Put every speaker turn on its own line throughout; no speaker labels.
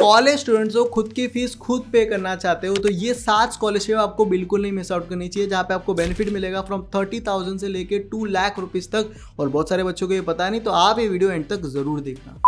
College students हो, खुद की फीस खुद पे करना चाहते हो तो ये 7 स्कॉलरशिप आपको बिल्कुल नहीं मिस आउट करनी चाहिए, जहाँ पे आपको बेनिफिट मिलेगा फ्रॉम 30,000 से लेके 2 लाख रुपीज़ तक। और बहुत सारे बच्चों को ये पता नहीं, तो आप ये वीडियो एंड तक जरूर देखना।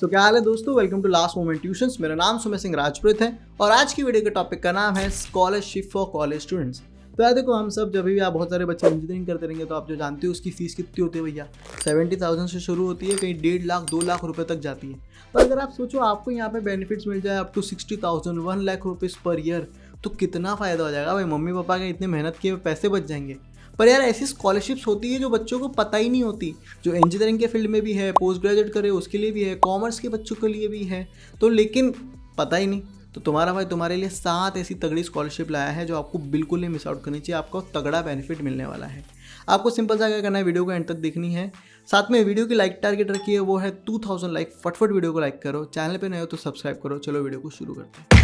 तो क्या हाल है दोस्तों, welcome to last moment tuitions. मेरा नाम सुमेर सिंह राजपूत है और आज की वीडियो के टॉपिक का नाम है स्कॉलरशिप फॉर कॉलेज स्टूडेंट्स। तो यार देखो, हम सब जब भी आप बहुत सारे बच्चे इंजीनियरिंग करते रहेंगे तो आप जो जानते हो उसकी फीस कितनी होती है भैया, 70,000 से शुरू होती है, कहीं 1.5 लाख 2 लाख रुपए तक जाती है। पर अगर आप सोचो आपको यहाँ पे बेनिफिट्स मिल जाए up to 60,000 1 lakh rupees per year, तो कितना फ़ायदा हो जाएगा भाई। मम्मी पापा के इतने मेहनत किए पैसे बच जाएंगे। पर यार ऐसी स्कॉलरशिप्स होती है जो बच्चों को पता ही नहीं होती, जो इंजीनियरिंग के फील्ड में भी है, पोस्ट ग्रेजुएट करे उसके लिए भी है, कॉमर्स के बच्चों के लिए भी है, तो लेकिन पता ही नहीं। तो तुम्हारा भाई तुम्हारे लिए 7 ऐसी तगड़ी स्कॉलरशिप लाया है जो आपको बिल्कुल नहीं मिस आउट करनी चाहिए। आपको तगड़ा बेनिफिट मिलने वाला है। आपको सिंपल सा क्या करना है, वीडियो को एंड तक देखनी है। साथ में वीडियो की लाइक टारगेट रखी है, वो है 2000 लाइक। फटफट वीडियो को लाइक करो, चैनल पे नए हो तो सब्सक्राइब करो। चलो वीडियो को शुरू करते हैं।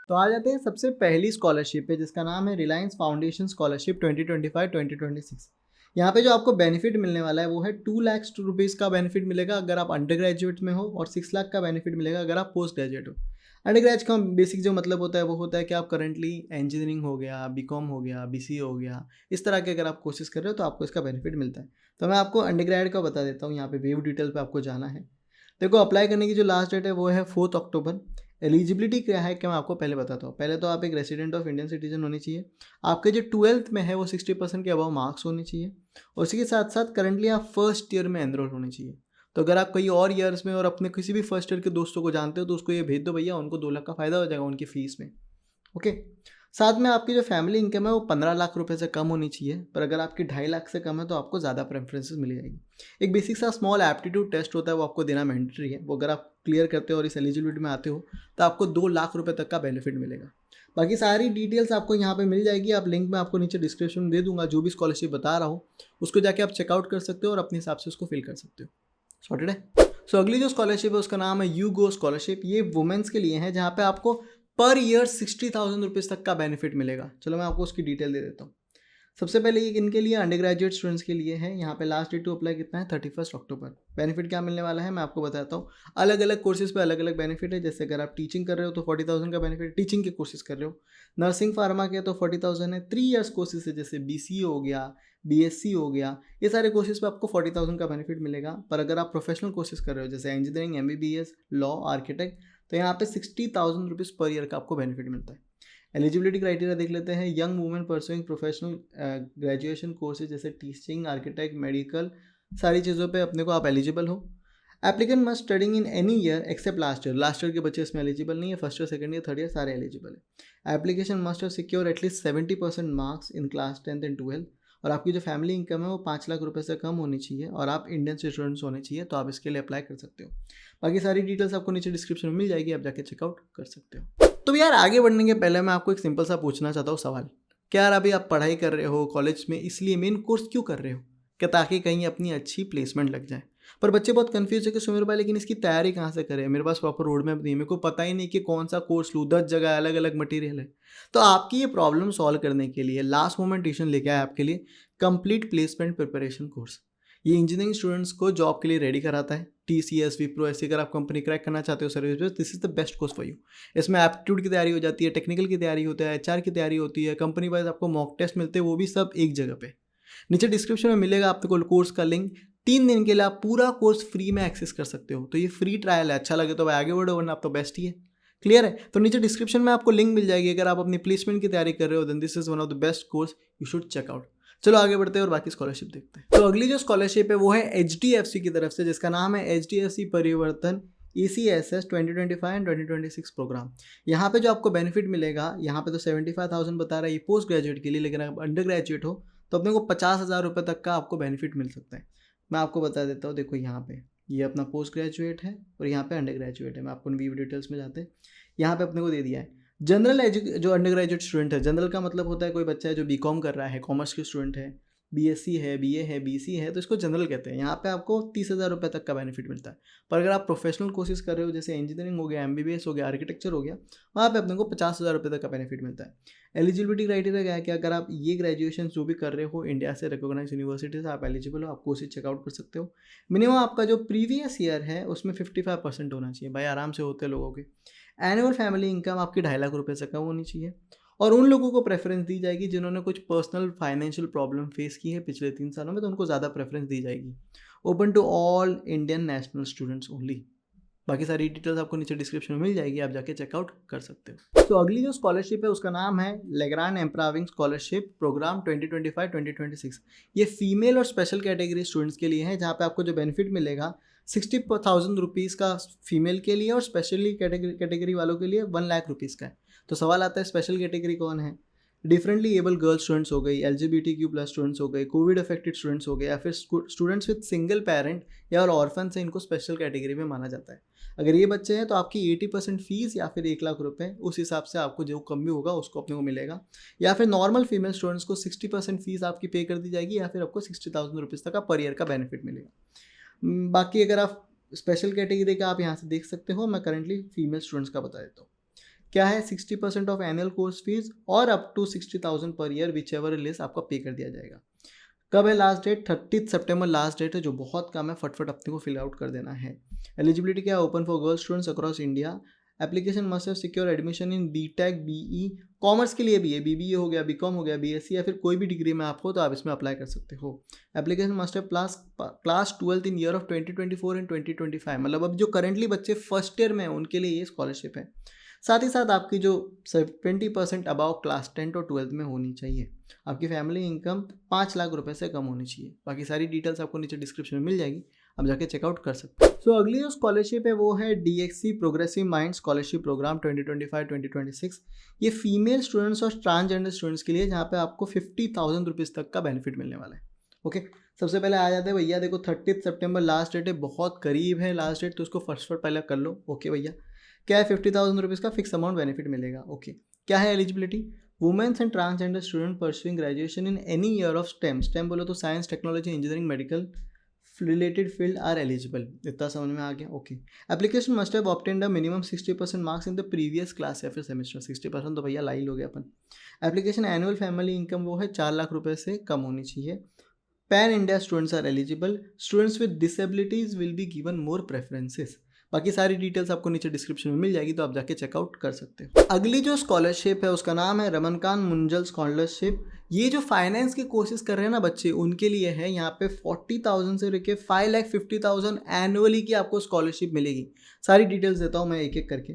तो आ जाते हैं सबसे पहली स्कॉलरशिप पे, जिसका नाम है रिलायंस फाउंडेशन स्कॉलरशिप 2025-2026। यहाँ पे जो आपको बेनिफिट मिलने वाला है वो है 2 लाख रुपीज़ का बेनिफिट मिलेगा अगर आप अंडर ग्रेजुएट में हो, और 6 लाख का बेनिफिट मिलेगा अगर आप पोस्ट ग्रेजुएट हो। अंडर ग्रेजुएट का बेसिक जो मतलब होता है वो होता है कि आप करंटली इंजीनियरिंग हो गया, बीकॉम हो गया, बीसीए हो गया, इस तरह के अगर आप कोशिश कर रहे हो तो आपको इसका बेनिफिट मिलता है। तो मैं आपको अंडर ग्रेजुएट का बता देता हूँ। यहाँ पे वेव डिटेल पे आपको जाना है। देखो, अप्लाई करने की जो लास्ट डेट है वो है 4 अक्टूबर। एलिजिबिलिटी क्या है क्या मैं आपको पहले बताता हूँ। पहले तो आप एक रेसिडेंट ऑफ इंडियन सिटीजन होनी चाहिए। आपके जो 12th में है वो 60% के अबव मार्क्स होने चाहिए। और उसी के साथ साथ करंटली आप फर्स्ट ईयर में एनरोल होने चाहिए। तो अगर आप कई और ईयर्स में और अपने किसी भी फर्स्ट ईयर के दोस्तों को जानते हो तो उसको ये भेज दो भैया, उनको 2 लाख का फ़ायदा हो जाएगा उनकी फ़ीस में। ओके। साथ में आपकी जो फैमिली इनकम है वो 15 लाख रुपए से कम होनी चाहिए। पर अगर आपकी 2.5 लाख से कम है तो आपको ज़्यादा प्रेफरेंसेस मिल जाएगी। एक बेसिक सा स्मॉल एप्टीट्यूड टेस्ट होता है, वो आपको देना मैंडेटरी है। वो अगर आप क्लियर करते हो और इस एलिजिबिलिटी में आते हो तो आपको 2 लाख रुपए तक का बेनिफिट मिलेगा। बाकी सारी डिटेल्स आपको यहाँ पे मिल जाएगी। आप लिंक में आपको नीचे डिस्क्रिप्शन में दे दूंगा। जो भी स्कॉलरशिप बता रहा हूँ उसको जाके आप चेकआउट कर सकते हो और अपने हिसाब से उसको फिल कर सकते हो। सॉर्टेड है। सो अगली जो स्कॉलरशिप है उसका नाम है यू गो स्कॉलरशिप। ये वुमेन्स के लिए है, जहाँ पे आपको पर ईयर 60,000 रुपीज़ तक का बेनिफिट मिलेगा। चलो मैं आपको उसकी डिटेल दे देता हूँ। सबसे पहले ये इनके लिए अंडर ग्रेजुएट स्टूडेंट्स के लिए है। यहाँ पे लास्ट डेट टू अप्लाई कितना है, 31 अक्टूबर। बेनिफिट क्या मिलने वाला है मैं आपको बताता हूँ। अलग अलग कोर्सेज पे अलग अलग बेनिफिट है। जैसे अगर आप टीचिंग कर रहे हो तो 40,000 का बेनिफिट, टीचिंग के कोर्सेज कर रहे हो। नर्सिंग फार्मा के तो 40,000 है। 3 इयर्स कोर्सेज है, जैसे बीसीए हो गया, बीएससी हो गया, ये सारे कोर्सेज पे आपको 40,000 का बेनिफिट मिलेगा। पर अगर आप प्रोफेशनल कोर्सेज कर रहे हो जैसे इंजीनियरिंग, एमबीबीएस, लॉ, आर्किटेक्ट, तो यहाँ पे 60,000 रुपीज़ पर ईयर का आपको बेनिफिट मिलता है। एलिजिबिलिटी क्राइटेरिया देख लेते हैं। Young women pursuing professional graduation courses जैसे टीचिंग, आर्किटेक्ट, मेडिकल, सारी चीज़ों पे अपने को आप एलिजिबल हो। Applicant must studying in any year except last year. Last year के बच्चे इसमें एलिजिबल नहीं है। First year, second year, third year सारे एलिजिबल है। Application must have secure at least 70% marks in class 10th and 12th। और आपकी जो फैमिली इनकम है वो 5 लाख रुपए से कम होनी चाहिए और आप इंडियन स्टूडेंट्स होने चाहिए, तो आप इसके लिए अप्लाई कर सकते हो। बाकी सारी डिटेल्स आपको नीचे डिस्क्रिप्शन में मिल जाएगी, आप जाके चेकआउट कर सकते हो। तो यार आगे बढ़ने के पहले मैं आपको एक सिंपल सा पूछना चाहता हूँ सवाल। क्या यार अभी आप पढ़ाई कर रहे हो कॉलेज में, इसलिए मेन कोर्स क्यों कर रहे हो? क्या ताकि कहीं अपनी अच्छी प्लेसमेंट लग जाए। पर बच्चे बहुत कंफ्यूज है कि सुमेर भाई लेकिन इसकी तैयारी कहाँ से करें, मेरे पास प्रॉपर रोड मैप नहीं है, मेरे को पता ही नहीं कि कौन सा कोर्स लूँ, 10 जगह अलग अलग मटेरियल है। तो आपकी ये प्रॉब्लम सॉल्व करने के लिए लास्ट मोमेंट ट्यूशन लेके आया आपके लिए कंप्लीट प्लेसमेंट प्रिपरेशन कोर्स। ये इंजीनियरिंग स्टूडेंट्स को जॉब के लिए रेडी कराता है। टीसीएस, विप्रो, ऐसी अगर आप कंपनी क्रैक करना चाहते हो service base, this is the best course for you. इसमें एप्टीट्यूड की तैयारी हो जाती है, टेक्निकल की तैयारी होती है, एचआर की तैयारी होती है, कंपनी वाइज आपको मॉक टेस्ट मिलते हैं, वो भी सब एक जगह पे। नीचे डिस्क्रिप्शन में मिलेगा आपको कोर्स का लिंक। 3 दिन के लिए आप पूरा कोर्स फ्री में एक्सेस कर सकते हो। तो ये फ्री ट्रायल है, अच्छा लगे तो भाई आगे बढ़ो, वरना आप तो बेस्ट ही है। क्लियर है? तो नीचे डिस्क्रिप्शन में आपको लिंक मिल जाएगी। अगर आप अपनी प्लेसमेंट की तैयारी कर रहे हो then this is one of the best course, you should check out. चलो आगे बढ़ते हैं और बाकी स्कॉलरशिप देखते हैं। तो अगली जो स्कॉलरशिप है वो है एचडीएफसी की तरफ से, जिसका नाम है एचडीएफसी परिवर्तन ECSS 2025 एंड 2026 प्रोग्राम। यहाँ पे जो आपको बेनिफिट मिलेगा, यहाँ पे तो 75,000 बता रहा है ये पोस्ट ग्रेजुएट के लिए, लेकिन अगर अंडर ग्रेजुएट हो तो अपने को 50,000 रुपये तक का आपको बेनिफिट मिल सकता है। मैं आपको बता देता हूँ। देखो यहाँ पे ये अपना पोस्ट ग्रेजुएट है और यहाँ पे अंडर ग्रेजुएट है। मैं आपको वीव डिटेल्स में जाते हैं। यहाँ पे अपने को दे दिया है जनरल जो अंडर ग्रेजुएट स्टूडेंट है। जनरल का मतलब होता है कोई बच्चा है जो बीकॉम कर रहा है, कॉमर्स के स्टूडेंट है, बीएससी है, बीए है, बीसी है, तो इसको जनरल कहते हैं। यहाँ पे आपको 30,000 रुपये तक का बेनिफिट मिलता है। पर अगर आप प्रोफेशनल कोर्सेज कर रहे हो, जैसे इंजीनियरिंग हो गया, एमबीबीएस हो गया, आर्किटेक्चर हो गया, वहाँ पे अपने को 50,000 रुपये तक का बेनिफिट मिलता है। एलिजिबिलिटी क्राइटेरिया क्या है कि अगर आप ये ग्रेजुएशन जो भी कर रहे हो इंडिया से रिकॉग्नाइज यूनिवर्सिटी से, आप एलिजिबल हो, आप कोर्सेज चेकआउट कर सकते हो। मिनिमम आपका जो प्रीवियस ईयर है उसमें 55% होना चाहिए। भाई आराम से होते लोगों के। एनुअल फैमिली इनकम आपकी 2.5 लाख रुपये से कम होनी चाहिए। और उन लोगों को प्रेफरेंस दी जाएगी जिन्होंने कुछ पर्सनल फाइनेंशियल प्रॉब्लम फेस की है पिछले 3 सालों में, तो उनको ज़्यादा प्रेफरेंस दी जाएगी। Open to all Indian national students only. बाकी सारी डिटेल्स आपको नीचे डिस्क्रिप्शन में मिल जाएगी, आप जाके चेकआउट कर सकते हो। तो अगली जो स्कॉलरशिप है उसका नाम है लेग्रांड एम्पावरिंग स्कॉलरशिप प्रोग्राम 2025-2026। ये फीमेल और स्पेशल कैटेगरी स्टूडेंट्स के लिए है, जहाँ पे आपको जो बेनिफिट मिलेगा 60,000 रुपीज़ का फीमेल के लिए और स्पेशली कैटेगरी वालों के लिए 1 लाख रुपीज़ का है। तो सवाल आता है स्पेशल कैटेगरी कौन है? डिफरेंटली एबल गर्ल स्टूडेंट्स हो गई, LGBTQ+ स्टूडेंट्स हो गए, कोविड अफेक्टेड स्टूडेंट्स हो गए, या फिर स्टूडेंट्स विद सिंगल पेरेंट या और ऑर्फन से, इनको स्पेशल कैटेगरी में माना जाता है। अगर ये बच्चे हैं तो आपकी 80% फीस या फिर 1 लाख रुपए, उस हिसाब से आपको जो कम भी होगा उसको अपने को मिलेगा। या फिर नॉर्मल फीमेल स्टूडेंट्स को 60% फीस आपकी पे कर दी जाएगी, या फिर आपको 60,000 रुपीज़ तक का पर ईयर का बेनिफिट मिलेगा। बाकी अगर आप स्पेशल कैटेगरी का आप यहाँ से देख सकते हो, मैं करंटली फीमेल स्टूडेंट्स का बता देता हूँ। क्या है? 60% ऑफ एनुअल कोर्स फीस और up to 60,000 per year, which ever less आपका पे कर दिया जाएगा। कब है लास्ट डेट? 30 सितंबर लास्ट डेट है, जो बहुत कम है, फटफट अपने को फिल आउट कर देना है। एलिजिबिलिटी क्या है? Open for girl students across India. Application must have secure admission in BTech, BE, commerce के लिए भी है, बीबीए हो गया, बीकॉम हो गया, बीएससी, या फिर कोई भी डिग्री में आप हो तो आप इसमें अप्लाई कर सकते हो। Application must have class 12 in year of 2024 and 2025। मतलब अब जो करंटली बच्चे फर्स्ट ईयर में हैं उनके लिए ये स्कॉलरशिप है। साथ ही साथ आपकी जो 20% अबाउ क्लास 10 और 12 में होनी चाहिए। आपकी फैमिली इनकम 5 लाख रुपए से कम होनी चाहिए। बाकी सारी डिटेल्स आपको नीचे डिस्क्रिप्शन में मिल जाएगी, आप जाके चेकआउट कर सकते हो। सो अगली जो स्कॉलरशिप है वो है DXC progressive mind scholarship program 2025-2026। ये फीमेल स्टूडेंट्स और ट्रांसजेंडर स्टूडेंट्स के लिए, जहाँ पे आपको 50,000 रुपीज़ तक का बेनिफिट मिलने वाला है। ओके, सबसे पहले आ जाते हैं भैया, देखो 30 सितंबर लास्ट डेट है, बहुत करीब है लास्ट डेट, तो उसको फर्स्ट पहले कर लो। ओके भैया, क्या है? 50,000 रुपीज़ का फिक्स अमाउंट बेनिफिट मिलेगा। ओके, क्या है eligibility? Women's and transgender student pursuing graduation in any year of STEM बोलो तो science, technology, engineering, medical related field are eligible. इतना समझ में आ गया? Okay. Application must have obtained a minimum 60% marks in the previous class या फिर semester. 60% तो भैया ला ही लोगे अपन। एप्लीकेशन एनुअल फैमिली इनकम वो है 4 लाख रुपए से कम होनी चाहिए। Pan India students are eligible. Students with disabilities will be given more preferences. बाकी सारी डिटेल्स आपको नीचे डिस्क्रिप्शन में मिल जाएगी, तो आप जाके चेकआउट कर सकते हो। अगली जो स्कॉलरशिप है उसका नाम है रमनकांत मुंजल स्कॉलरशिप। ये जो फाइनेंस के कोर्सेज कर रहे हैं ना बच्चे, उनके लिए है। यहाँ पे 40,000 से लेके 5,50,000 एनुअली की आपको स्कॉलरशिप मिलेगी। सारी डिटेल्स देता हूँ मैं एक एक करके।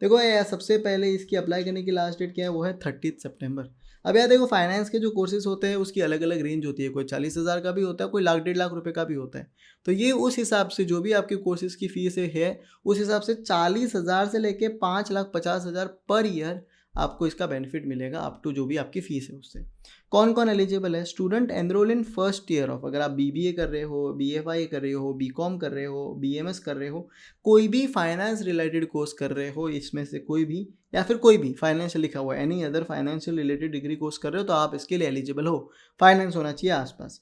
देखो यार, सबसे पहले इसकी अप्लाई करने की लास्ट डेट क्या है? वो है 30 सितंबर। अब यार देखो, फाइनेंस के जो कोर्सेज होते हैं उसकी अलग अलग रेंज होती है। कोई 40,000 का भी होता है, कोई 1,00,000 1,50,000 रुपये का भी होता है। तो ये उस हिसाब से जो भी आपके कोर्सेज की फीस है, उस हिसाब से 40,000 से लेके 5,50,000 पर ईयर आपको इसका बेनिफिट मिलेगा, अप टू जो भी आपकी फीस है उससे। कौन कौन एलिजिबल है? Student enrol in first year of, अगर आप BBA कर रहे हो, BFI कर रहे हो, BCom कर रहे हो, BMS कर रहे हो, कोई भी फाइनेंस रिलेटेड कोर्स कर रहे हो इसमें से कोई भी, या फिर कोई भी फाइनेंशियल लिखा हुआ है, any other financial related degree course कर रहे हो, तो आप इसके लिए एलिजिबल हो। फाइनेंस होना चाहिए आसपास।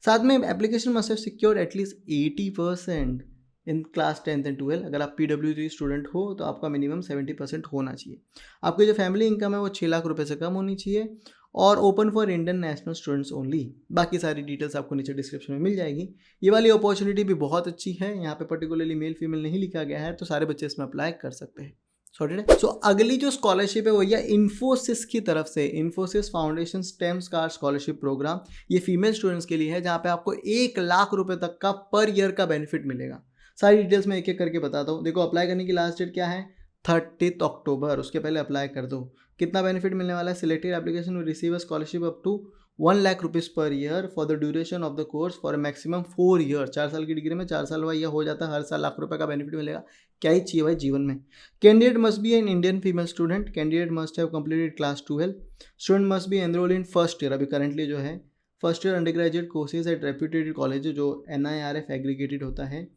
साथ में application must have secure at least 80% in class 10th and 12। अगर आप PWG स्टूडेंट हो तो आपका मिनिमम 70% होना चाहिए। आपकी जो फैमिली इनकम है वो 6 लाख रुपए से कम होनी चाहिए, और open for Indian national students only. बाकी सारी डिटेल्स आपको नीचे डिस्क्रिप्शन में मिल जाएगी। ये वाली अपॉर्चुनिटी भी बहुत अच्छी है, यहाँ पे पर्टिकुलरली मेल फीमेल नहीं लिखा गया है, तो सारे बच्चे इसमें अप्लाई कर सकते हैं। सॉर्टेड है। सो अगली जो स्कॉलरशिप है वो ये इन्फोसिस की तरफ से, Infosys foundation STEM star scholarship program. ये फीमेल स्टूडेंट्स के लिए है, जहाँ पे आपको 1 लाख रुपए तक का पर ईयर का बेनिफिट मिलेगा। सारी डिटेल्स मैं एक एक करके बताता हूँ। देखो, अप्लाई करने की लास्ट डेट क्या है? 30 अक्टूबर। उसके पहले अप्लाई कर दो। कितना बेनिफिट मिलने वाला है? Selected application will receive a scholarship up to 1 lakh rupees per year for the duration of the course for maximum 4 year. 4 साल की डिग्री में 4 साल वाला यह हो जाता है, हर साल लाख रुपए का बेनिफिट मिलेगा। क्या ही चाहिए भाई जीवन में। Candidate must be an Indian female student. Candidate must have completed class 12। Student must be enrol in first year, अभी करंटली जो है first year under graduate courses eight reputed college, जो NIRF एग्रीगेटेड होता है,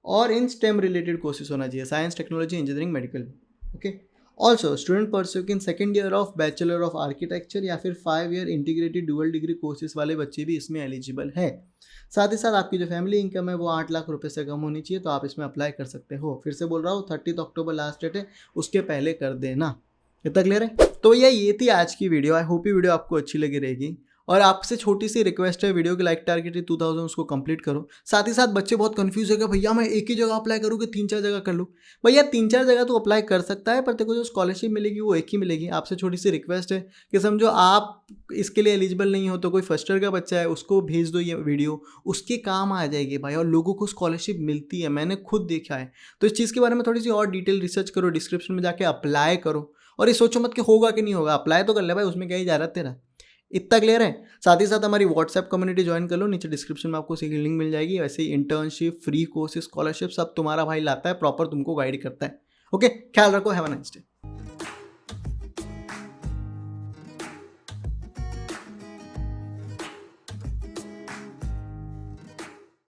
और इन स्टेम रिलेटेड कोर्सेज होना चाहिए, science, technology, engineering, medical. Okay, also student pursuing in second year of bachelor of architecture या फिर 5 year integrated dual degree courses वाले बच्चे भी इसमें एलिजिबल है। साथ ही साथ आपकी जो फैमिली इनकम है वो 8 लाख रुपए से कम होनी चाहिए, तो आप इसमें अप्लाई कर सकते हो। फिर से बोल रहा हूँ 30 अक्टूबर लास्ट डेट है, उसके पहले कर देना। इतना क्लियर है? तो ये थी आज की वीडियो। आई होप ये वीडियो आपको अच्छी लगी रहेगी और आपसे छोटी सी रिक्वेस्ट है, वीडियो की लाइक टारगेट है 2000, उसको कंप्लीट करो। साथ ही साथ बच्चे बहुत कंफ्यूज है कि भैया मैं एक ही जगह अप्लाई करूँ कि 3-4 जगह कर लूँ। भैया 3-4 जगह तो अप्लाई कर सकता है, पर तेरे को जो स्कॉलरशिप मिलेगी वो एक ही मिलेगी। आपसे छोटी सी रिक्वेस्ट है कि समझो आप इसके लिए एलिजिबल नहीं हो तो कोई फर्स्ट ईयर का बच्चा है उसको भेज दो ये वीडियो, उसके काम आ जाएगी भाई। और लोगों को स्कॉलरशिप मिलती है, मैंने खुद देखा है। तो इस चीज़ के बारे में थोड़ी सी और डिटेल रिसर्च करो, डिस्क्रिप्शन में जाके अप्लाई करो और ये सोचो मत कि होगा कि नहीं होगा, अप्लाई तो कर ले भाई, उसमें क्या ही जा रहा है तेरा। इतना क्लियर है? साथ ही साथ हमारी व्हाट्सएप कम्युनिटी ज्वाइन कर लो, नीचे डिस्क्रिप्शन में आपको उसकी लिंक मिल जाएगी। वैसे ही इंटर्नशिप, फ्री कोर्सेज, स्कॉलरशिप सब तुम्हारा भाई लाता है, प्रॉपर तुमको गाइड करता है। ओके, ख्याल रखो, हैव अ नाइस डे।